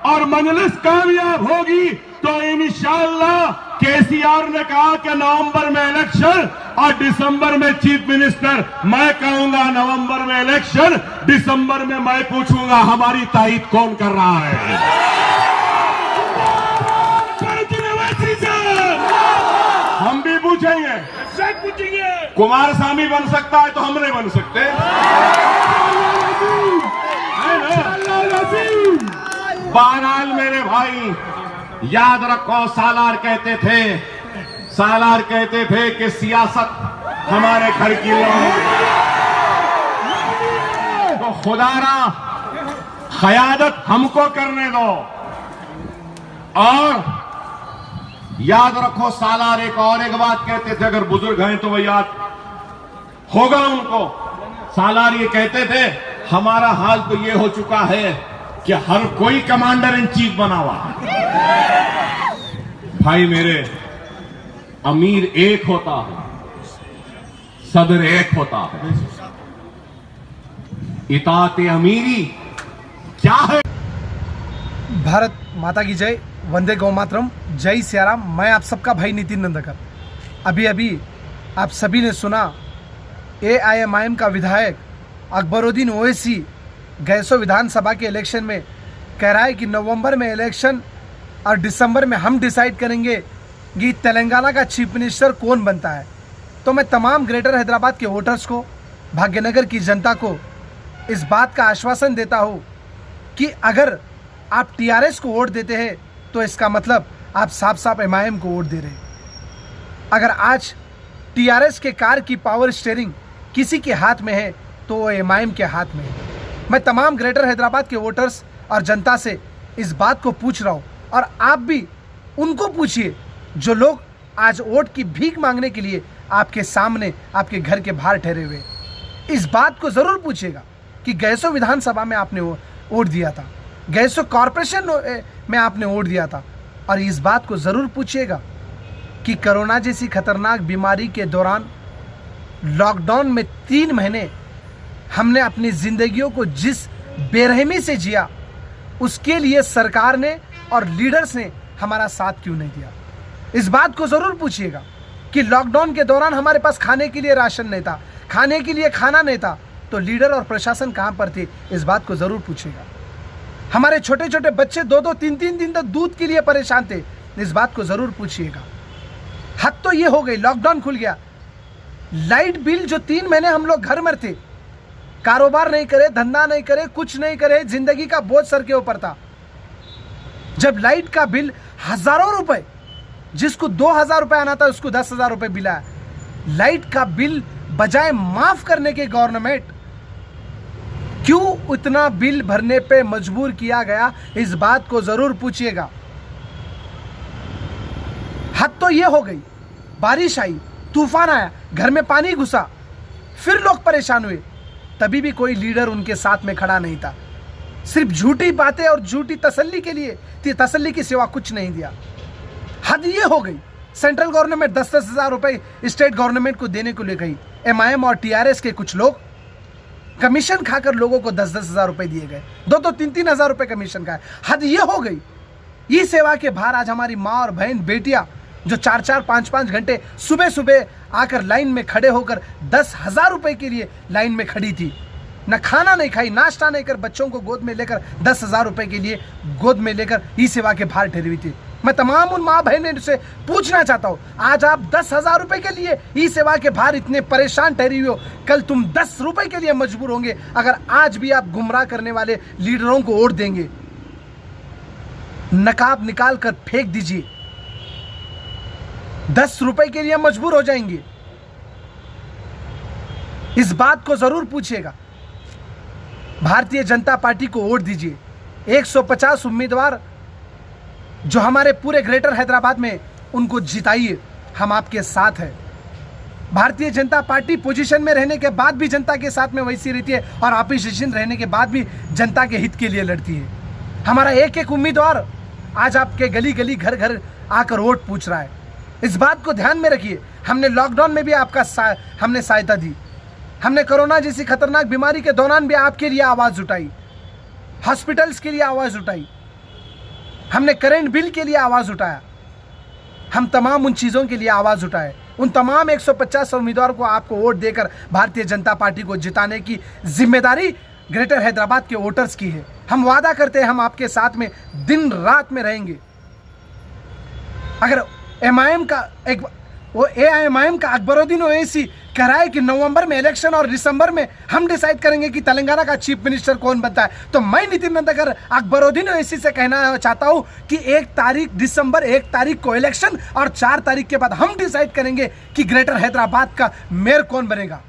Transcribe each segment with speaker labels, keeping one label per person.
Speaker 1: और मजलिस कामयाब होगी तो इंशाअल्लाह केसीआर ने कहा कि नवंबर में इलेक्शन और दिसंबर में चीफ मिनिस्टर, मैं कहूंगा नवंबर में इलेक्शन, दिसंबर में मैं पूछूंगा हमारी तायीद कौन कर रहा है। हम भी पूछेंगे, कुमारस्वामी बन सकता है तो हम नहीं बन सकते, है ना? बहरहाल मेरे भाई, याद रखो, सालार कहते थे कि सियासत हमारे घर की लौंग, तो खुदारा क़यादत हमको करने दो। और याद रखो, सालार एक बात कहते थे, अगर बुजुर्ग हैं तो वो याद होगा उनको। सालार ये कहते थे, हमारा हाल तो ये हो चुका है कि हर कोई कमांडर इन चीफ बना हुआ। भाई मेरे, अमीर एक होता है, सदर एक होता है, इताअत अमीरी क्या है?
Speaker 2: भारत माता की जय, वंदे गौ मातरम, जय सियाराम। मैं आप सबका भाई नितिन नंदकर। अभी आप सभी ने सुना AIMIM का विधायक अकबरुद्दीन ओवैसी गैसो विधानसभा के इलेक्शन में कह रहा है कि नवंबर में इलेक्शन और दिसंबर में हम डिसाइड करेंगे कि तेलंगाना का चीफ मिनिस्टर कौन बनता है। तो मैं तमाम ग्रेटर हैदराबाद के वोटर्स को, भाग्यनगर की जनता को इस बात का आश्वासन देता हूँ कि अगर आप TRS को वोट देते हैं तो इसका मतलब आप साफ साफ MIM को वोट दे रहे हैं। अगर आज TRS के कार की पावर स्टीयरिंग किसी के हाथ में है तो वो MIM के हाथ में है। मैं तमाम ग्रेटर हैदराबाद के वोटर्स और जनता से इस बात को पूछ रहा हूँ, और आप भी उनको पूछिए जो लोग आज वोट की भीख मांगने के लिए आपके सामने, आपके घर के बाहर ठहरे हुए। इस बात को ज़रूर पूछिएगा कि गैसो विधानसभा में आपने वोट दिया था, गैसो कॉरपोरेशन में आपने वोट दिया था, और इस बात को ज़रूर पूछिएगा कि कोरोना जैसी खतरनाक बीमारी के दौरान लॉकडाउन में 3 महीने हमने अपनी ज़िंदगियों को जिस बेरहमी से जिया, उसके लिए सरकार ने और लीडर्स ने हमारा साथ क्यों नहीं दिया। इस बात को ज़रूर पूछिएगा कि लॉकडाउन के दौरान हमारे पास खाने के लिए राशन नहीं था, खाने के लिए खाना नहीं था, तो लीडर और प्रशासन कहाँ पर थे। इस बात को ज़रूर पूछिएगा। हमारे छोटे छोटे बच्चे 2-2, 3-3 दिन तक दूध के लिए परेशान थे। इस बात को ज़रूर पूछिएगा। हद तो ये हो गई, लॉकडाउन खुल गया, लाइट बिल जो 3 महीने हम लोग घर में थे, कारोबार नहीं करे, धंधा नहीं करे, कुछ नहीं करे, जिंदगी का बोझ सर के ऊपर था। जब लाइट का बिल हजारों रुपए, जिसको 2000 रुपए आना था उसको 10,000 रुपए बिल आया। लाइट का बिल बजाय माफ करने के गवर्नमेंट क्यों उतना बिल भरने पे मजबूर किया गया, इस बात को जरूर पूछिएगा। हद तो ये हो गई, बारिश आई, तूफान आया, घर में पानी घुसा, फिर लोग परेशान हुए, तभी भी कोई लीडर उनके साथ में खड़ा नहीं था। सिर्फ झूठी बातें और झूठी तसल्ली के लिए, तसल्ली की सिवा कुछ नहीं दिया। हद ये हो गई, सेंट्रल गवर्नमेंट 10-10 हज़ार रुपए स्टेट गवर्नमेंट को देने को ले गई। MIM और TRS के कुछ लोग कमीशन खाकर लोगों को 10-10 हज़ार रुपए दिए गए, 2-2, 3-3 हज़ार रुपए कमीशन का है। हद ये हो गई। ये सेवा के बाहर आज हमारी माँ और बहन बेटियां जो 4-4, 5-5 घंटे सुबह सुबह आकर लाइन में खड़े होकर 10,000 रुपए के लिए लाइन में खड़ी थी, न खाना नहीं खाई, नाश्ता नहीं कर, बच्चों को गोद में लेकर 10,000 रुपए के लिए गोद में लेकर ई सेवा के बाहर ठहरी हुई थी। मैं तमाम उन माँ बहनों से पूछना चाहता हूँ, आज आप 10,000 रुपए के लिए ई सेवा के बाहर इतने परेशान ठहरी हुई हो, कल तुम 10 रुपए के लिए मजबूर होंगे अगर आज भी आप गुमराह करने वाले लीडरों को वोट देंगे। नकाब निकाल कर फेंक दीजिए, 10 रुपए के लिए मजबूर हो जाएंगे। इस बात को जरूर पूछिएगा। भारतीय जनता पार्टी को वोट दीजिए। 150 उम्मीदवार जो हमारे पूरे ग्रेटर हैदराबाद में, उनको जिताइए, हम आपके साथ हैं। भारतीय जनता पार्टी पोजीशन में रहने के बाद भी जनता के साथ में वैसी रहती है और ऑपोजिशन रहने के बाद भी जनता के हित के लिए लड़ती है। हमारा एक एक उम्मीदवार आज आपके गली गली घर घर आकर वोट पूछ रहा है। इस बात को ध्यान में रखिए। हमने लॉकडाउन में भी आपका हमने सहायता दी, हमने कोरोना जैसी खतरनाक बीमारी के दौरान भी आपके लिए आवाज़ उठाई, हॉस्पिटल्स के लिए आवाज़ उठाई, हमने करंट बिल के लिए आवाज़ उठाया, हम तमाम उन चीज़ों के लिए आवाज़ उठाए। उन तमाम 150 उम्मीदवार को आपको वोट देकर भारतीय जनता पार्टी को जिताने की जिम्मेदारी ग्रेटर हैदराबाद के वोटर्स की है। हम वादा करते हैं हम आपके साथ में दिन रात में रहेंगे। अगर एमआईएम का एआईएमआईएम का अकबरुद्दीन ओवैसी कह रहा है कि नवंबर में इलेक्शन और दिसंबर में हम डिसाइड करेंगे कि तेलंगाना का चीफ मिनिस्टर कौन बनता है, तो मैं नितिन नंदकर अकबरुद्दीन ओवैसी से कहना चाहता हूं कि 1 दिसंबर 1 तारीख को इलेक्शन और 4 तारीख के बाद हम डिसाइड करेंगे कि ग्रेटर हैदराबाद का मेयर कौन बनेगा।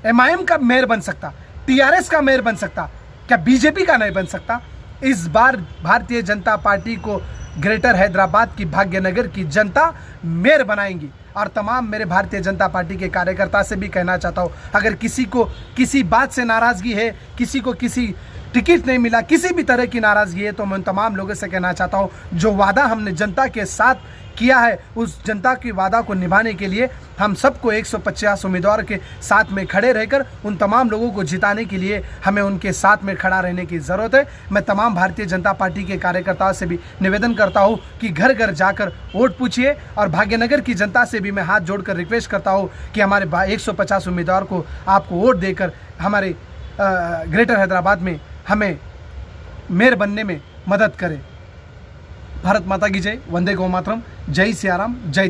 Speaker 2: एमआईएम का मेयर बन सकता, टीआरएस का मेयर बन सकता, क्या बीजेपी का नहीं बन सकता? इस बार भारतीय जनता पार्टी को ग्रेटर हैदराबाद की भाग्यनगर की जनता मेयर बनाएंगी। और तमाम मेरे भारतीय जनता पार्टी के कार्यकर्ता से भी कहना चाहता हूँ, अगर किसी को किसी बात से नाराज़गी है, किसी को किसी टिकट नहीं मिला, किसी भी तरह की नाराज़गी है, तो मैं उन तमाम लोगों से कहना चाहता हूँ जो वादा हमने जनता के साथ किया है उस जनता की वादा को निभाने के लिए हम सबको 150 उम्मीदवार के साथ में खड़े रहकर उन तमाम लोगों को जिताने के लिए हमें उनके साथ में खड़ा रहने की ज़रूरत है। मैं तमाम भारतीय जनता पार्टी के कार्यकर्ताओं से भी निवेदन करता हूं कि घर घर जाकर वोट पूछिए, और भाग्यनगर की जनता से भी मैं हाथ जोड़कर रिक्वेस्ट करता हूं कि हमारे 150 उम्मीदवार को आपको वोट देकर हमारे ग्रेटर हैदराबाद में हमें मेयर बनने में मदद करें। भारत माता की जय, वंदे गौ मातरम, जय सियाराम, जय